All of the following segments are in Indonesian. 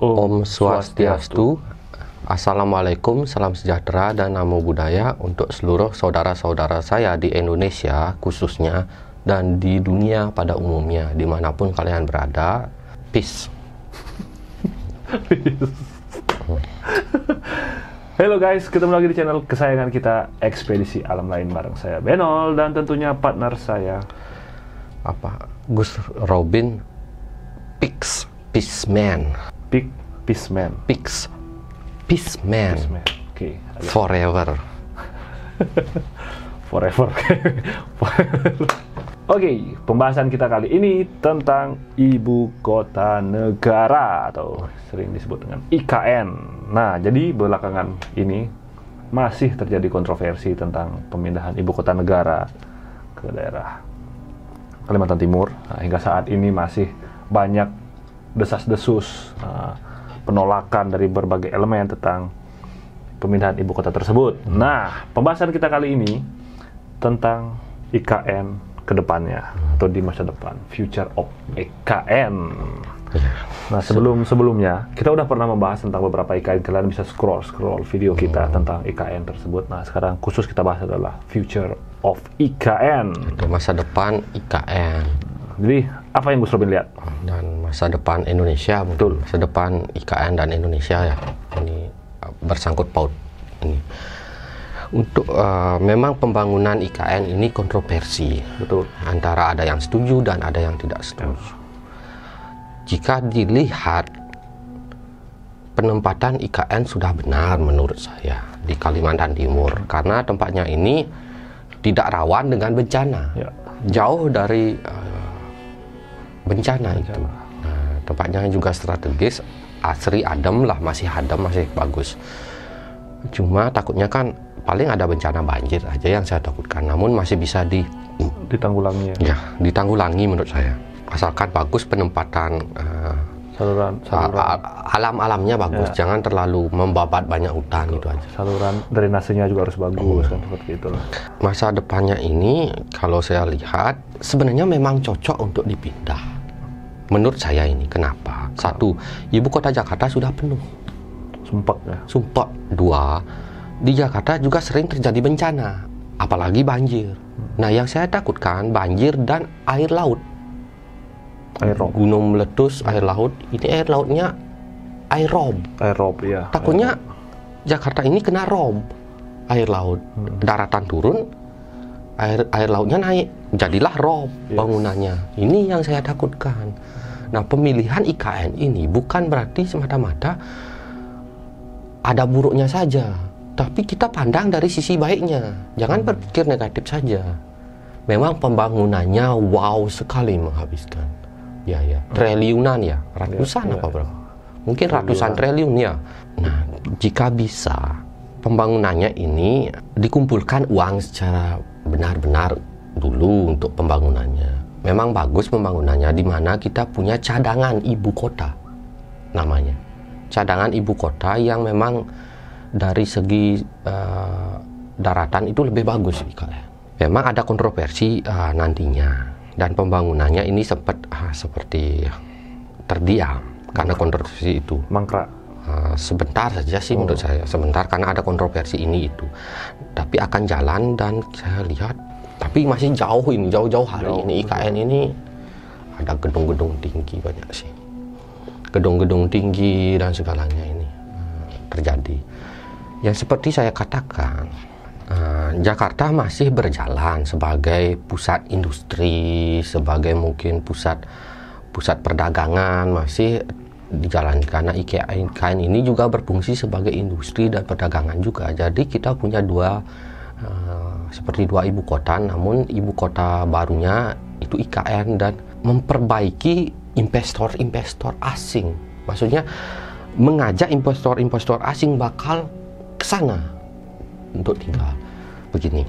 Om Swastiastu. Assalamualaikum, salam sejahtera dan namo buddhaya untuk seluruh saudara-saudara saya di Indonesia khususnya dan di dunia pada umumnya, dimanapun kalian berada. Peace. Halo guys, ketemu lagi di channel kesayangan kita, Ekspedisi Alam Lain, bareng saya Benol dan tentunya partner saya Gus Robin Peaceman. Peaceman. Oke. Forever. Forever. Oke, pembahasan kita kali ini tentang ibu kota negara atau sering disebut dengan IKN. Nah, jadi belakangan ini masih terjadi kontroversi tentang pemindahan ibu kota negara ke daerah Kalimantan Timur. Nah, hingga saat ini masih banyak desas-desus penolakan dari berbagai elemen tentang pemindahan ibu kota tersebut. Nah, pembahasan kita kali ini tentang IKN ke depannya atau di masa depan, future of IKN. Nah, sebelumnya kita udah pernah membahas tentang beberapa IKN. Kalian bisa scroll video kita tentang IKN tersebut. Nah, sekarang khusus kita bahas adalah future of IKN, Masa depan IKN. Jadi apa yang Gus Robin lihat? Dan masa depan Indonesia, betul. Masa depan IKN dan Indonesia ya. Ini bersangkut paut ini. Untuk memang pembangunan IKN ini kontroversi, betul. Antara ada yang setuju dan ada yang tidak setuju. Jika dilihat penempatan IKN sudah benar menurut saya di Kalimantan Timur, karena tempatnya ini tidak rawan dengan bencana, jauh dari bencana itu. Nah, tempatnya juga strategis, asri, adem lah, masih adem, masih bagus. Cuma takutnya kan paling ada bencana banjir aja yang saya takutkan, namun masih bisa ditanggulangi. Ya, ditanggulangi menurut saya. Asalkan bagus penempatan saluran. Alam-alamnya bagus, jangan terlalu membabat banyak hutan, itu aja. Saluran drainasenya juga harus bagus, kan seperti itu. Masa depannya ini kalau saya lihat sebenarnya memang cocok untuk dipindah. Menurut saya ini kenapa? Satu, ibu kota Jakarta sudah penuh. Sumpah. Dua, di Jakarta juga sering terjadi bencana, apalagi banjir. Nah, yang saya takutkan banjir dan air laut. Gunung meletus, air laut. Ini air lautnya air rob, ya. Takutnya Jakarta ini kena rob air laut. Daratan turun, air lautnya naik, jadilah rob bangunannya. Ini yang saya takutkan. Nah, pemilihan IKN ini bukan berarti semata-mata ada buruknya saja, tapi kita pandang dari sisi baiknya. Jangan berpikir negatif saja. Memang pembangunannya wow sekali menghabiskan. Ya, triliunan ya, ratusan apa berapa? Mungkin ratusan triliun ya. Nah, jika bisa pembangunannya ini dikumpulkan uang secara benar-benar dulu untuk pembangunannya. Memang bagus pembangunannya, di mana kita punya cadangan ibu kota namanya. Cadangan ibu kota yang memang dari segi daratan itu lebih bagus IKN. Memang ada kontroversi nantinya, dan pembangunannya ini sempat seperti terdiam karena kontroversi itu. Mangkrak. Sebentar saja sih menurut saya, sebentar karena ada kontroversi ini itu. Tapi akan jalan, dan saya lihat tapi masih jauh-jauh hari ini IKN ini ada gedung-gedung tinggi banyak sih. Gedung-gedung tinggi dan segalanya ini terjadi. Yang seperti saya katakan, Jakarta masih berjalan sebagai pusat industri, sebagai mungkin pusat perdagangan, masih dijalankan. Karena IKN ini juga berfungsi sebagai industri dan perdagangan juga. Jadi kita punya seperti dua ibu kota, namun ibu kota barunya itu IKN, dan memperbaiki investor asing. Maksudnya mengajak investor asing bakal ke sana untuk tinggal. Begini,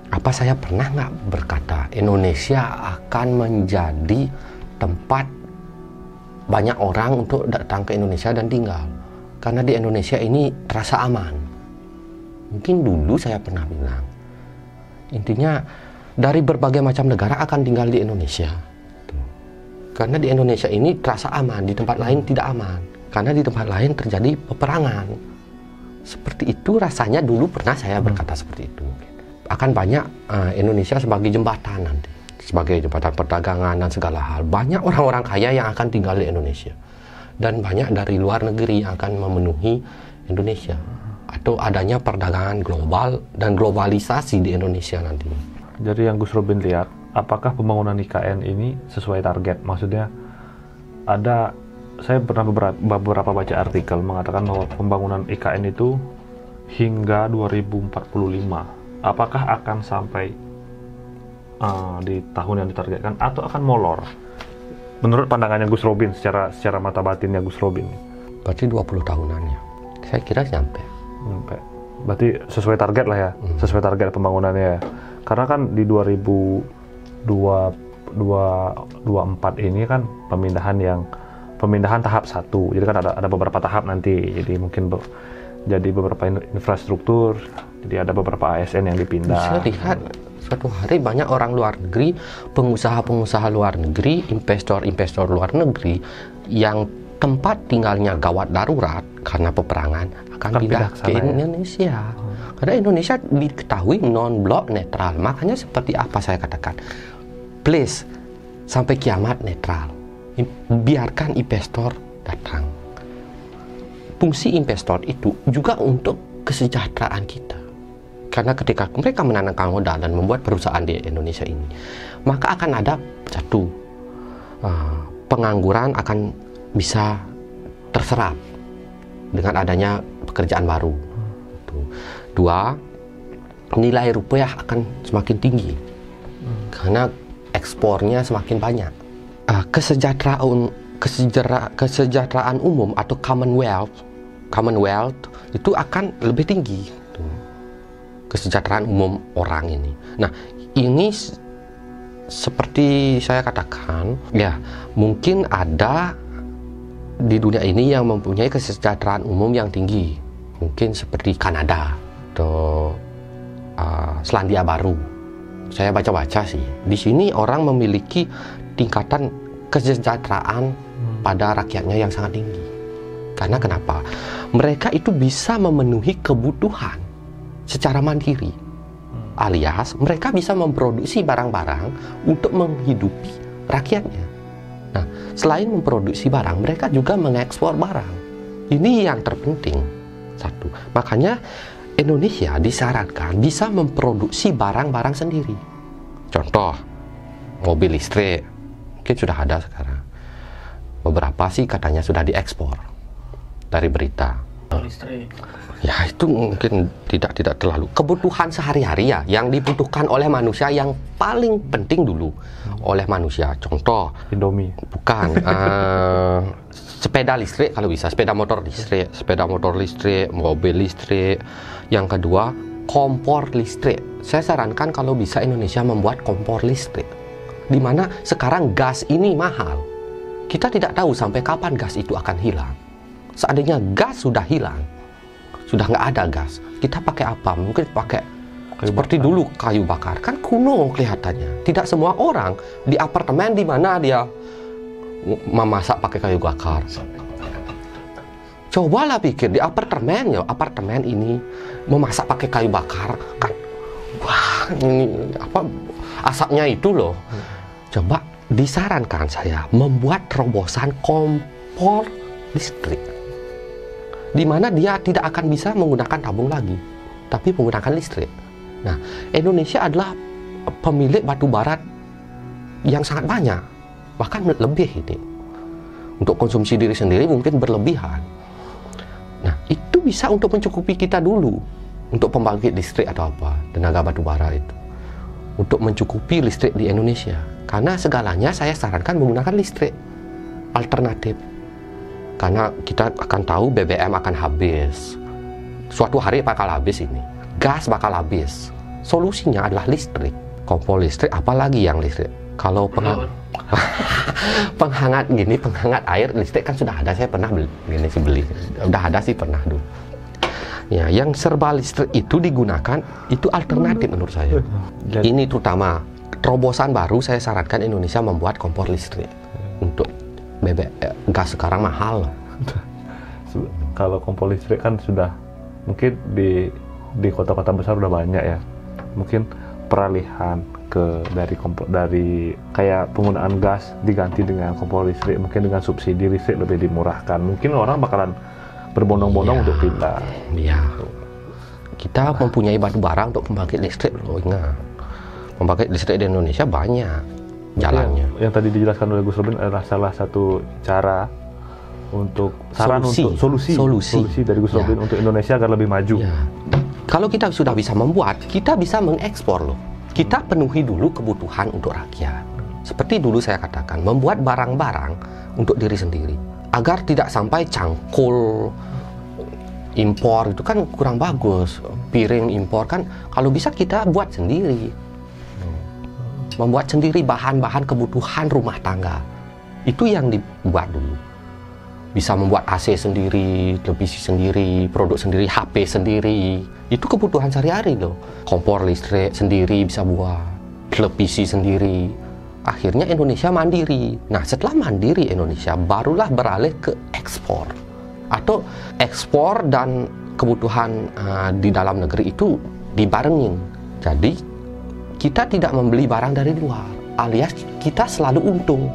apa saya pernah nggak berkata Indonesia akan menjadi tempat banyak orang untuk datang ke Indonesia dan tinggal? Karena di Indonesia ini terasa aman. Mungkin dulu saya pernah bilang, intinya dari berbagai macam negara akan tinggal di Indonesia. Karena di Indonesia ini terasa aman, di tempat lain tidak aman. karena di tempat lain terjadi peperangan. Seperti itu rasanya dulu pernah saya berkata seperti itu. Akan banyak Indonesia sebagai jembatan nanti, sebagai jembatan perdagangan dan segala hal. Banyak orang-orang kaya yang akan tinggal di Indonesia, dan banyak dari luar negeri yang akan memenuhi Indonesia, atau adanya perdagangan global dan globalisasi di Indonesia nanti. Jadi yang Gus Robin lihat, apakah pembangunan IKN ini sesuai target? Maksudnya saya pernah beberapa baca artikel mengatakan bahwa pembangunan IKN itu hingga 2045. Apakah akan sampai di tahun yang ditargetkan atau akan molor? Menurut pandangannya Gus Robin, secara mata batinnya Gus Robin. Berarti 20 tahunannya. Saya kira nyampe. Berarti sesuai target lah ya, sesuai target pembangunannya ya. Karena kan di 2024 ini kan pemindahan tahap 1. Jadi kan ada beberapa tahap nanti. Jadi mungkin jadi beberapa infrastruktur, jadi ada beberapa ASN yang dipindah. Bisa lihat suatu hari banyak orang luar negeri, pengusaha-pengusaha luar negeri, investor-investor luar negeri yang tempat tinggalnya gawat darurat karena peperangan akan pindah ke Indonesia. Karena Indonesia diketahui non-blok netral. Makanya seperti apa saya katakan, please sampai kiamat netral. Biarkan investor datang. Fungsi investor itu juga untuk kesejahteraan kita. Karena ketika mereka menanamkan modal dan membuat perusahaan di Indonesia ini, maka akan ada satu, pengangguran akan bisa terserap dengan adanya pekerjaan baru. Dua, nilai rupiah akan semakin tinggi karena ekspornya semakin banyak. Kesejahteraan umum atau Commonwealth itu akan lebih tinggi. Kesejahteraan umum orang ini. Nah, ini seperti saya katakan, ya mungkin ada di dunia ini yang mempunyai kesejahteraan umum yang tinggi, mungkin seperti Kanada atau Selandia Baru. Saya baca-baca sih, di sini orang memiliki tingkatan kesejahteraan pada rakyatnya yang sangat tinggi. Karena kenapa? Mereka itu bisa memenuhi kebutuhan secara mandiri, alias mereka bisa memproduksi barang-barang untuk menghidupi rakyatnya. Nah, selain memproduksi barang, mereka juga mengekspor barang. Ini yang terpenting. Satu, makanya Indonesia disarankan bisa memproduksi barang-barang sendiri. Contoh, mobil listrik mungkin sudah ada sekarang. Beberapa sih katanya sudah diekspor dari berita. Listrik. Ya itu mungkin tidak terlalu kebutuhan sehari-hari ya, yang dibutuhkan oleh manusia yang paling penting dulu oleh manusia. Contoh Indomie. Bukan sepeda listrik kalau bisa, sepeda motor listrik, mobil listrik. Yang kedua, kompor listrik. Saya sarankan kalau bisa Indonesia membuat kompor listrik, di mana sekarang gas ini mahal. Kita tidak tahu sampai kapan gas itu akan hilang. Seandainya gas sudah hilang, sudah nggak ada gas, kita pakai apa? Mungkin pakai seperti dulu kayu bakar. Kan kuno kelihatannya. Tidak semua orang di apartemen di mana dia memasak pakai kayu bakar. Cobalah pikir di apartemen ini memasak pakai kayu bakar, kan wah, ini apa asapnya itu loh. Coba disarankan saya membuat terobosan kompor listrik, di mana dia tidak akan bisa menggunakan tabung lagi, tapi menggunakan listrik. Nah, Indonesia adalah pemilik batu bara yang sangat banyak, bahkan lebih ini. Untuk konsumsi diri sendiri mungkin berlebihan. Nah, itu bisa untuk mencukupi kita dulu, untuk pembangkit listrik atau apa, tenaga batu bara itu, untuk mencukupi listrik di Indonesia. Karena segalanya saya sarankan menggunakan listrik alternatif. Karena kita akan tahu BBM akan habis. Suatu hari bakal habis ini. Gas bakal habis. Solusinya adalah listrik. Kompor listrik, apalagi yang listrik? Kalau penghangat air listrik kan sudah ada. Saya pernah beli. Udah ada sih, pernah dulu. Ya, yang serba listrik itu digunakan, itu alternatif menurut saya. Ini terutama terobosan baru, saya sarankan Indonesia membuat kompor listrik untuk gas sekarang mahal. kalau kompor listrik kan sudah mungkin di kota-kota besar udah banyak ya. Mungkin peralihan dari kayak penggunaan gas diganti dengan kompor listrik, mungkin dengan subsidi listrik lebih dimurahkan. Mungkin orang bakalan berbondong-bondong untuk pindah. Iya. Kita mempunyai batu bara untuk pembangkit listrik loh, ingat. Pembangkit listrik di Indonesia banyak jalannya. Yang tadi dijelaskan oleh Gus Robin adalah salah satu cara untuk untuk solusi dari Gus Robin untuk Indonesia agar lebih maju. Ya. Kalau kita sudah bisa membuat, kita bisa mengekspor loh. Kita penuhi dulu kebutuhan untuk rakyat. Seperti dulu saya katakan, membuat barang-barang untuk diri sendiri. Agar tidak sampai cangkul impor, itu kan kurang bagus. Piring impor kan, kalau bisa kita buat sendiri. Membuat sendiri bahan-bahan kebutuhan rumah tangga. Itu yang dibuat dulu. Bisa membuat AC sendiri, televisi sendiri, produk sendiri, HP sendiri. Itu kebutuhan sehari-hari loh. Kompor listrik sendiri bisa buat, televisi sendiri. Akhirnya Indonesia mandiri. Nah, setelah mandiri Indonesia, barulah beralih ke ekspor. Atau ekspor dan kebutuhan di dalam negeri itu dibarengin. Jadi, kita tidak membeli barang dari luar. Alias, kita selalu untung.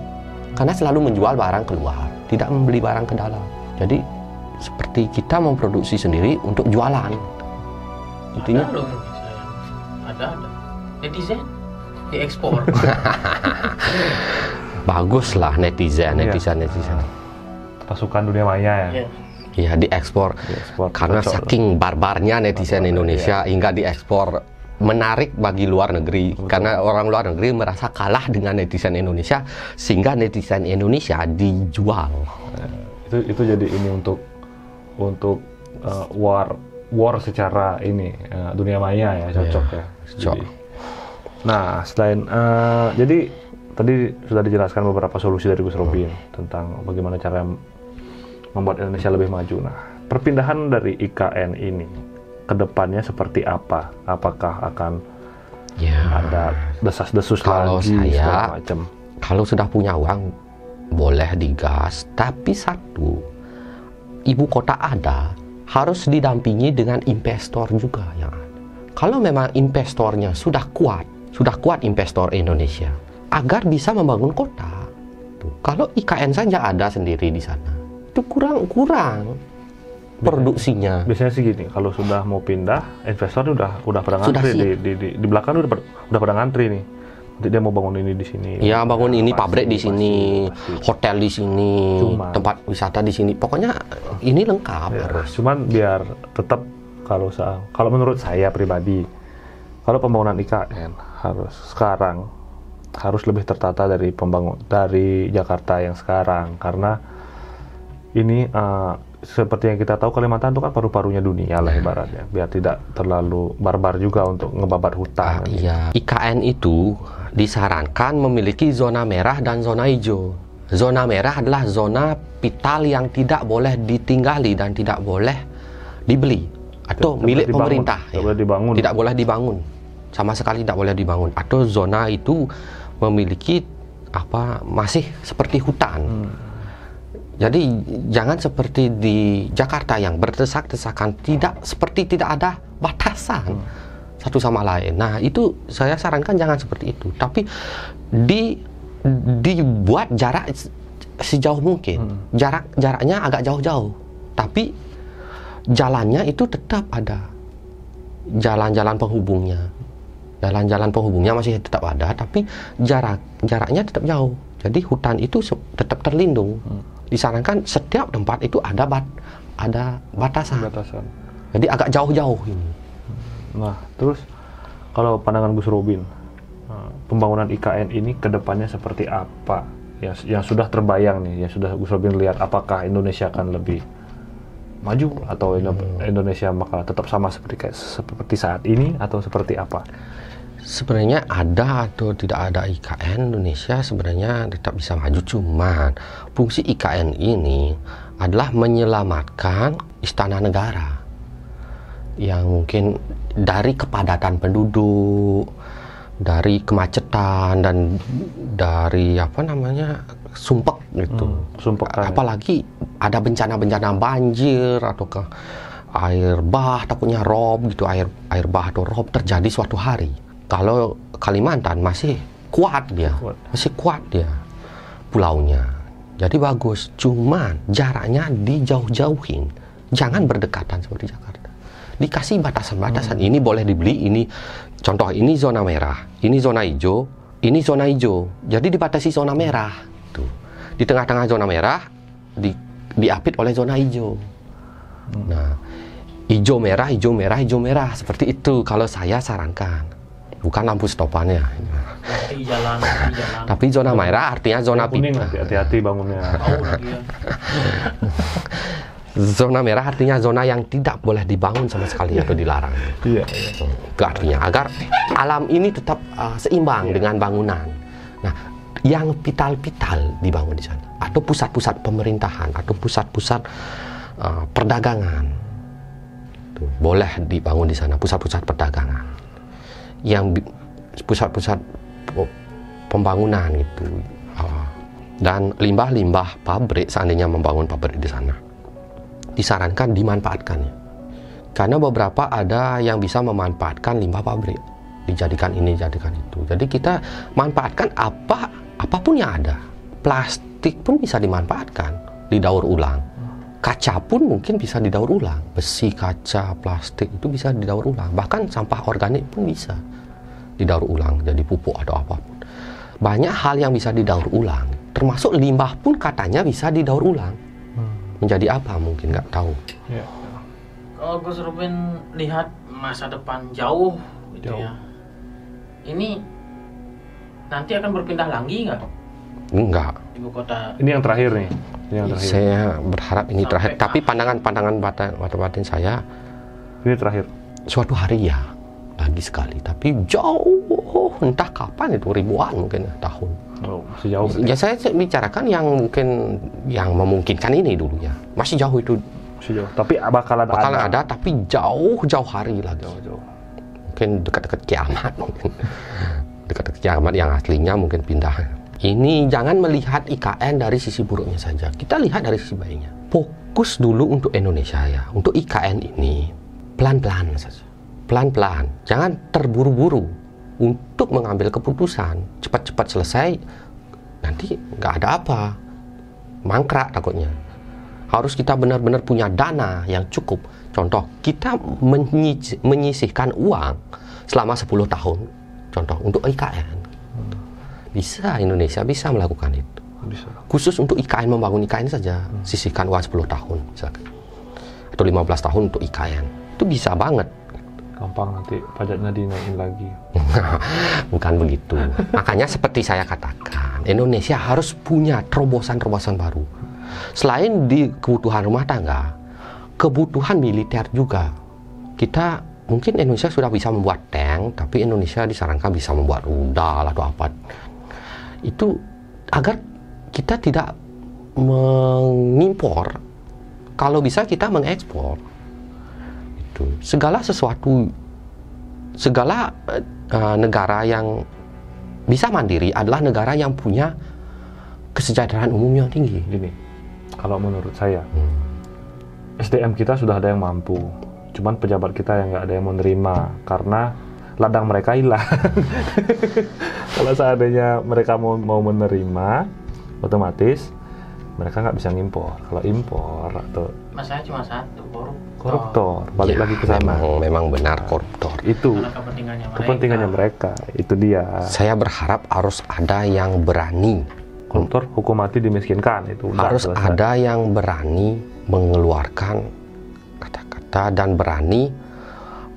Karena selalu menjual barang keluar, tidak membeli barang ke dalam. Jadi, seperti kita memproduksi sendiri untuk jualan. Intinya ada loh ada netizen diekspor. Baguslah netizen. Pasukan dunia maya ya. Iya, diekspor. Karena saking barbarnya netizen Indonesia hingga diekspor, menarik bagi luar negeri. Karena orang luar negeri merasa kalah dengan netizen Indonesia, sehingga netizen Indonesia dijual. Itu jadi ini untuk war secara ini dunia maya ya, cocok ya. Jadi, nah, selain jadi tadi sudah dijelaskan beberapa solusi dari Gus Robin tentang bagaimana cara membuat Indonesia lebih maju. Nah, perpindahan dari IKN ini ke depannya seperti apa? Apakah akan ada desas-desus lagi segala macam? Kalau sudah punya uang boleh digas, tapi satu, ibu kota ada, harus didampingi dengan investor juga yang ada. Kalau memang investornya sudah kuat investor Indonesia, agar bisa membangun kota. Tuh. Kalau IKN saja ada sendiri di sana, itu kurang produksinya. Biasanya sih gini, kalau sudah mau pindah, investor udah pada ngantri di belakang udah pada ngantri nih. Nanti dia mau bangun ini di sini. Ya, bangun ini pabrik di sini, hotel di sini, tempat wisata di sini. Pokoknya ini lengkap harus. Cuman biar tetap kalau menurut saya pribadi, kalau pembangunan IKN harus lebih tertata dari Jakarta yang sekarang, karena ini seperti yang kita tahu, Kalimantan itu kan paru-parunya dunia lah ibaratnya, biar tidak terlalu barbar juga untuk ngebabat hutan. Iya. IKN itu disarankan memiliki zona merah dan zona hijau. Zona merah adalah zona vital yang tidak boleh ditinggali dan tidak boleh dibeli atau milik pemerintah. Tidak boleh dibangun. Sama sekali tidak boleh dibangun. Atau zona itu memiliki masih seperti hutan. Jadi jangan seperti di Jakarta yang berdesak-desakan, tidak ada batasan satu sama lain. Nah, itu saya sarankan jangan seperti itu, tapi dibuat jarak sejauh mungkin. Jaraknya agak jauh-jauh, tapi jalannya itu tetap ada. Jalan-jalan penghubungnya. Jalan-jalan penghubungnya masih tetap ada, tapi jaraknya tetap jauh. Jadi hutan itu tetap terlindung. Disarankan setiap tempat itu ada batasan. Jadi agak jauh-jauh ini. Nah, terus kalau pandangan Gus Robin, pembangunan IKN ini kedepannya seperti apa? Yang sudah terbayang nih, yang sudah Gus Robin lihat, apakah Indonesia akan lebih maju atau Indonesia bakal tetap sama seperti saat ini atau seperti apa? Sebenarnya ada atau tidak ada IKN, Indonesia sebenarnya tetap bisa maju. Cuman fungsi IKN ini adalah menyelamatkan istana negara yang mungkin dari kepadatan penduduk, dari kemacetan dan dari apa namanya sumpek gitu. Sumpek kan. Apalagi ada bencana-bencana banjir atau ke air bah, takutnya rob gitu, air bah atau rob terjadi suatu hari. Kalau Kalimantan masih kuat dia, masih kuat dia pulaunya. Jadi bagus, cuman jaraknya dijauh-jauhin. Jangan berdekatan seperti Jakarta. Dikasih batasan-batasan. Ini boleh dibeli, ini contoh ini zona merah, ini zona hijau, ini zona hijau. Jadi dibatasi zona merah. Tuh. Di tengah-tengah zona merah diapit oleh zona hijau. Nah, hijau merah, hijau merah, hijau merah seperti itu kalau saya sarankan. Bukan lampu stopannya. Hati jalan. Tapi zona merah artinya zona kuning, pipa. hati-hati bangunnya. Tahu lagi ya. Zona merah artinya zona yang tidak boleh dibangun sama sekali atau dilarang. Iya. Itu artinya agar alam ini tetap seimbang dengan bangunan. Nah, yang vital-vital dibangun di sana, atau pusat-pusat pemerintahan, atau pusat-pusat perdagangan, tuh, boleh dibangun di sana, pusat-pusat perdagangan. Yang pusat-pusat pembangunan gitu, dan limbah-limbah pabrik seandainya membangun pabrik di sana disarankan dimanfaatkan ya. Karena beberapa ada yang bisa memanfaatkan limbah pabrik, dijadikan ini, jadikan itu. Jadi kita manfaatkan apapun yang ada. Plastik pun bisa dimanfaatkan, didaur ulang. Kaca pun mungkin bisa didaur ulang. Besi, kaca, plastik itu bisa didaur ulang. Bahkan sampah organik pun bisa didaur ulang jadi pupuk atau apapun. Banyak hal yang bisa didaur ulang, termasuk limbah pun katanya bisa didaur ulang. Menjadi apa mungkin nggak tahu. Ya. Kalau Gus Ruben lihat masa depan jauh gitu ya, ini nanti akan berpindah lagi nggak Enggak. ibu kota? Ini yang terakhir nih. Ini yang terakhir. Saya berharap ini Sampai terakhir. Tapi kapan? pandangan batin saya Ini terakhir. suatu hari ya lagi sekali. Tapi jauh, entah kapan itu, ribuan mungkin tahun. Oh, masih jauh. Ya saya bicarakan yang mungkin yang memungkinkan ini dulu ya. Masih jauh itu. Masih jauh. Tapi bakalan ada, tapi jauh-jauh hari lagi. Jauh. Mungkin dekat-dekat kiamat mungkin. Dekat-dekat kiamat yang aslinya mungkin pindah. Ini jangan melihat IKN dari sisi buruknya saja. Kita lihat dari sisi baiknya. Fokus dulu untuk Indonesia ya. Untuk IKN ini pelan-pelan saja. Pelan-pelan. Jangan terburu-buru untuk mengambil keputusan. Cepat-cepat selesai. Nanti nggak ada apa. Mangkrak takutnya. Harus kita benar-benar punya dana yang cukup. Contoh, kita menyisihkan uang selama 10 tahun. Contoh, untuk IKN. Bisa, Indonesia bisa melakukan itu. Bisa. Khusus untuk IKN, membangun IKN saja. Sisihkan uang 10 tahun misalkan. Atau 15 tahun untuk IKN. Itu bisa banget. Gampang nanti pajaknya dinaikin lagi. Bukan begitu. Makanya seperti saya katakan, Indonesia harus punya terobosan-terobosan baru. Selain di kebutuhan rumah tangga, kebutuhan militer juga. Kita mungkin Indonesia sudah bisa membuat tank, tapi Indonesia disarankan bisa membuat rudal atau apa. Itu agar kita tidak mengimpor. Kalau bisa kita mengekspor. Itu segala negara yang bisa mandiri adalah negara yang punya kesejahteraan umum yang tinggi. Gini, kalau menurut saya, SDM kita sudah ada yang mampu, cuman pejabat kita yang nggak ada yang menerima karena ladang mereka hilang. Kalau seandainya mereka mau menerima, otomatis mereka nggak bisa ngimpor. Kalau impor atau Masalahnya cuma satu, koruptor, balik Ya, lagi ke sana. memang benar koruptor. Itu Karena kepentingannya mereka. Itu dia. Saya berharap harus ada yang berani. Koruptor hukum mati dimiskinkan itu. Udah Harus selesai. ada yang berani mengeluarkan kata-kata dan berani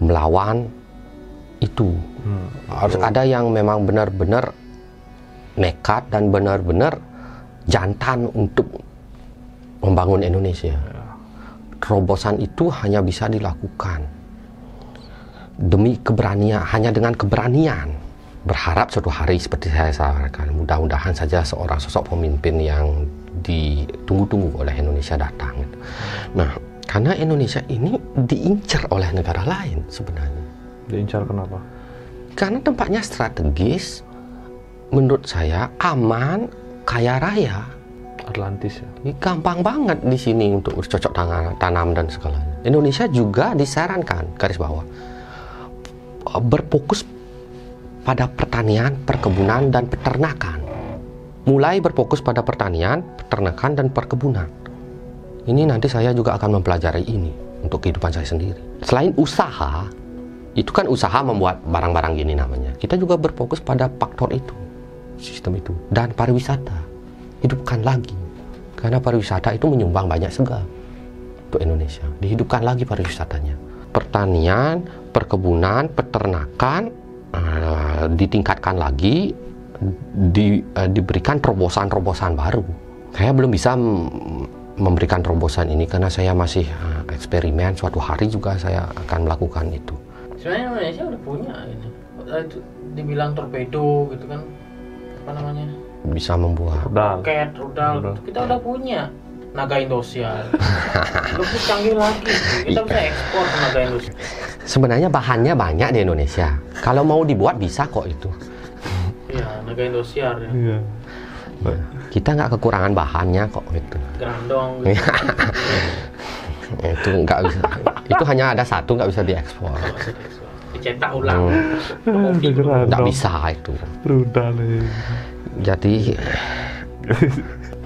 melawan itu. Harus ada yang memang benar-benar nekat dan benar-benar jantan untuk membangun Indonesia. Terobosan itu hanya bisa dilakukan demi keberanian, hanya dengan keberanian. Berharap suatu hari seperti saya sarankan, mudah-mudahan saja seorang sosok pemimpin yang ditunggu-tunggu oleh Indonesia datang. Nah, karena Indonesia ini diincar oleh negara lain sebenarnya. Diincar kenapa? Karena tempatnya strategis, menurut saya aman, kaya raya. Atlantis ya. Gampang banget di sini untuk bercocok tanam dan segalanya. Indonesia juga disarankan, garis bawah, berfokus pada pertanian, perkebunan, dan peternakan. Mulai berfokus pada pertanian, peternakan, dan perkebunan. Ini nanti saya juga akan mempelajari ini untuk kehidupan saya sendiri. Selain usaha, itu kan usaha membuat barang-barang gini namanya. Kita juga berfokus pada faktor itu, sistem itu. Dan pariwisata, hidupkan lagi. Karena pariwisata itu menyumbang banyak sega untuk Indonesia. Dihidupkan lagi pariwisatanya. Pertanian, perkebunan, peternakan, ditingkatkan lagi, diberikan terobosan-terobosan baru. Saya belum bisa memberikan terobosan ini karena saya masih eksperimen. Suatu hari juga saya akan melakukan itu. Sebenarnya Indonesia udah punya ini. Itu dibilang torpedo gitu kan, apa namanya? Bisa membuat roket, rudal. Gitu. Kita udah punya Naga Indosiar. Lebih canggih lagi. Kita bisa ekspor ke Naga Indosiar. Sebenarnya bahannya banyak di Indonesia. Kalau mau dibuat bisa kok itu. Iya, Naga Indosiar ya. Iya. Kita nggak kekurangan bahannya kok gitu. Grandong gitu. Itu nggak bisa. Itu hanya ada satu nggak bisa diekspor. Dicetak ulang. Nggak bisa itu. Rudal. Jadi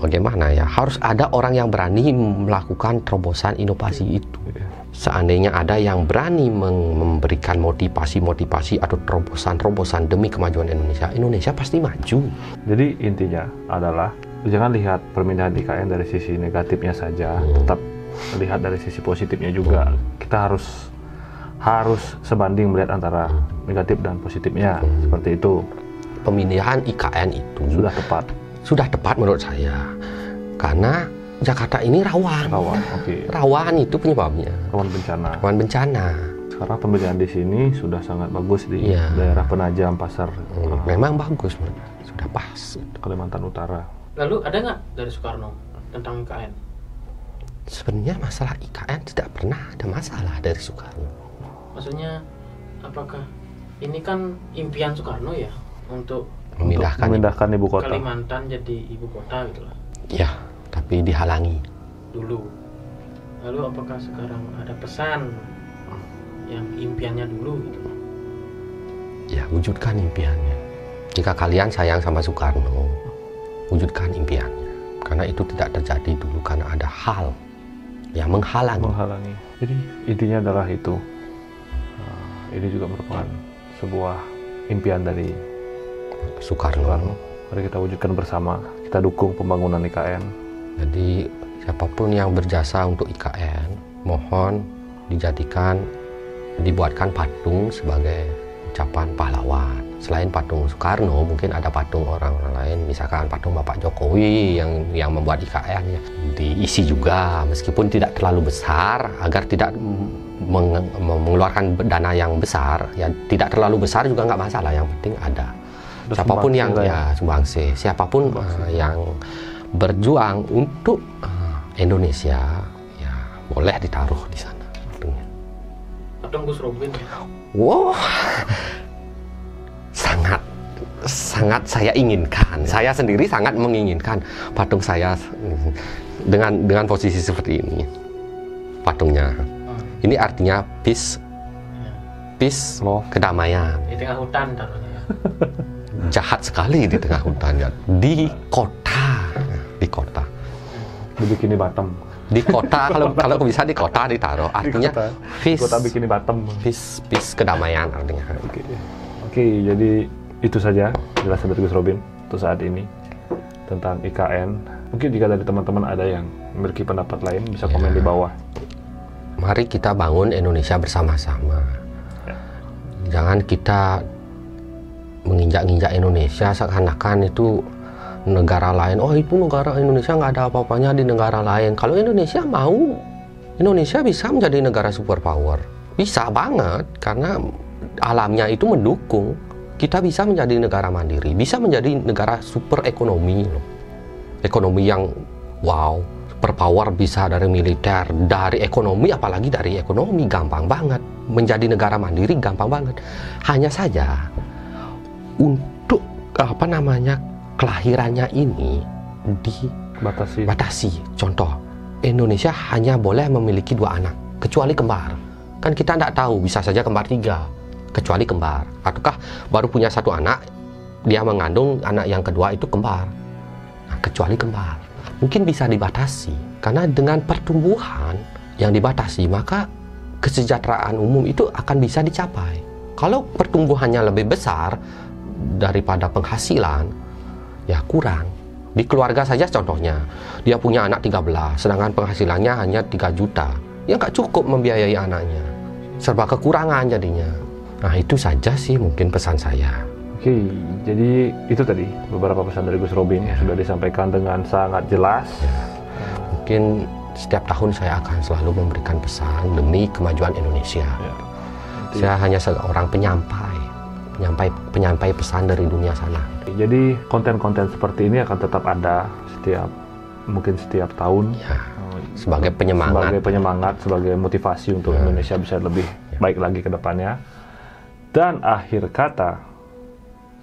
bagaimana ya? Harus ada orang yang berani melakukan terobosan inovasi itu. Seandainya ada yang berani memberikan motivasi-motivasi atau terobosan-terobosan demi kemajuan Indonesia, Indonesia pasti maju. Jadi intinya adalah jangan lihat permintaan IKN dari sisi negatifnya saja, tetap lihat dari sisi positifnya juga. Kita harus sebanding melihat antara negatif dan positifnya, seperti itu. Pemilihan IKN itu sudah tepat menurut saya, karena Jakarta ini rawan. Rawan itu penyebabnya. Rawan bencana. Sekarang pemilihan di sini sudah sangat bagus di daerah Penajam, Pasar. Memang bagus, sudah pas. Kalimantan Utara. Lalu ada nggak dari Soekarno tentang IKN? Sebenarnya masalah IKN tidak pernah ada masalah dari Soekarno. Maksudnya apakah ini kan impian Soekarno ya untuk memindahkan ibu kota Kalimantan jadi ibu kota gitu lah. Ya, tapi dihalangi dulu. Lalu apakah sekarang ada pesan yang impiannya dulu gitu? Ya, wujudkan impiannya. Jika kalian sayang sama Soekarno, wujudkan impiannya. Karena itu tidak terjadi dulu karena ada hal yang menghalangi. Jadi intinya adalah itu. Ini juga merupakan sebuah impian dari Soekarno. Mari kita wujudkan bersama. Kita dukung pembangunan IKN. Jadi siapapun yang berjasa untuk IKN, mohon dibuatkan patung sebagai ucapan pahlawan. Selain patung Soekarno, mungkin ada patung orang lain, misalkan patung Bapak Jokowi yang membuat IKN ya. Diisi juga, meskipun tidak terlalu besar, agar tidak mengeluarkan dana yang besar. Ya tidak terlalu besar juga nggak masalah, yang penting ada. Siapapun yang sumbangsi, siapapun yang berjuang untuk Indonesia, ya boleh ditaruh di sana patungnya. Patung Gus Robin. Wow, sangat saya inginkan. Saya sendiri sangat menginginkan patung saya dengan posisi seperti ini. Patungnya. Ini artinya peace, kedamaian. Di tengah hutan taruhnya. Jahat sekali di tengah hutan ya. Di kota. Di Batam. Di kota, kalau bisa di kota ditaruh. Artinya peace. Kota Bikini Batam. Peace kedamaian artinya. Oke, jadi itu saja jelasan dari Gus Robin untuk saat ini tentang IKN. Mungkin jika dari teman-teman ada yang memiliki pendapat lain bisa komen di bawah. Mari kita bangun Indonesia bersama-sama. Jangan kita menginjak-injak Indonesia seakan-akan itu negara lain. Oh, itu negara Indonesia nggak ada apa-apanya di negara lain. Kalau Indonesia mau, Indonesia bisa menjadi negara superpower. Bisa banget, karena alamnya itu mendukung. Kita bisa menjadi negara mandiri, bisa menjadi negara super ekonomi loh. Ekonomi yang wow, berpower, bisa dari militer, dari ekonomi, apalagi dari ekonomi gampang banget. Menjadi negara mandiri gampang banget. Hanya saja untuk kelahirannya ini dibatasi. Contoh, Indonesia hanya boleh memiliki 2 anak, kecuali kembar. Kan kita tidak tahu, bisa saja kembar 3, kecuali kembar. Ataukah baru punya 1 anak, dia mengandung anak yang kedua itu kembar. Nah, kecuali kembar. Mungkin bisa dibatasi, karena dengan pertumbuhan yang dibatasi, maka kesejahteraan umum itu akan bisa dicapai. Kalau pertumbuhannya lebih besar daripada penghasilan, ya kurang. Di keluarga saja contohnya, dia punya anak 13, sedangkan penghasilannya hanya 3 juta. Ya nggak cukup membiayai anaknya. Serba kekurangan jadinya. Nah, itu saja sih mungkin pesan saya. Oke, jadi itu tadi beberapa pesan dari Gus Robin sudah disampaikan dengan sangat jelas. Mungkin setiap tahun saya akan selalu memberikan pesan demi kemajuan Indonesia. Saya hanya seorang penyampai pesan dari dunia sana. Jadi konten-konten seperti ini akan tetap ada setiap tahun. Sebagai penyemangat, sebagai motivasi untuk Indonesia bisa lebih baik lagi ke depannya. Dan akhir kata,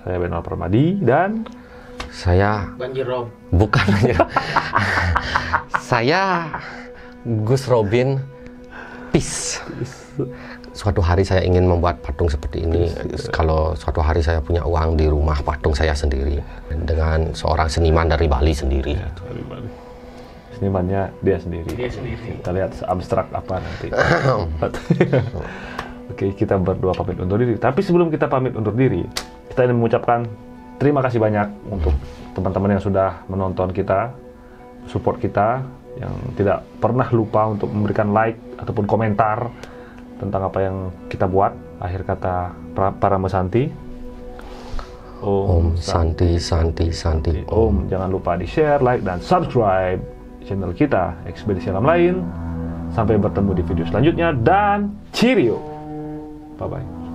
saya Benal Permadi dan saya Banjir Rob. Bukan Banjir. Saya Gus Robin Peace. Suatu hari saya ingin membuat patung seperti ini. Kalau suatu hari saya punya uang di rumah, patung saya sendiri dengan seorang seniman dari Bali sendiri. Dari Bali. Senimannya dia sendiri. Kita lihat abstrak apa nanti. Oke, kita berdua pamit undur diri. Tapi sebelum kita pamit undur diri, kita ingin mengucapkan terima kasih banyak untuk teman-teman yang sudah menonton kita, support kita, yang tidak pernah lupa untuk memberikan like ataupun komentar tentang apa yang kita buat. Akhir kata para Mesanti. Om Santi. Om, jangan lupa di share, like, dan subscribe channel kita Ekspedisi Alam Lain. Sampai bertemu di video selanjutnya dan cheerio. Bye-bye.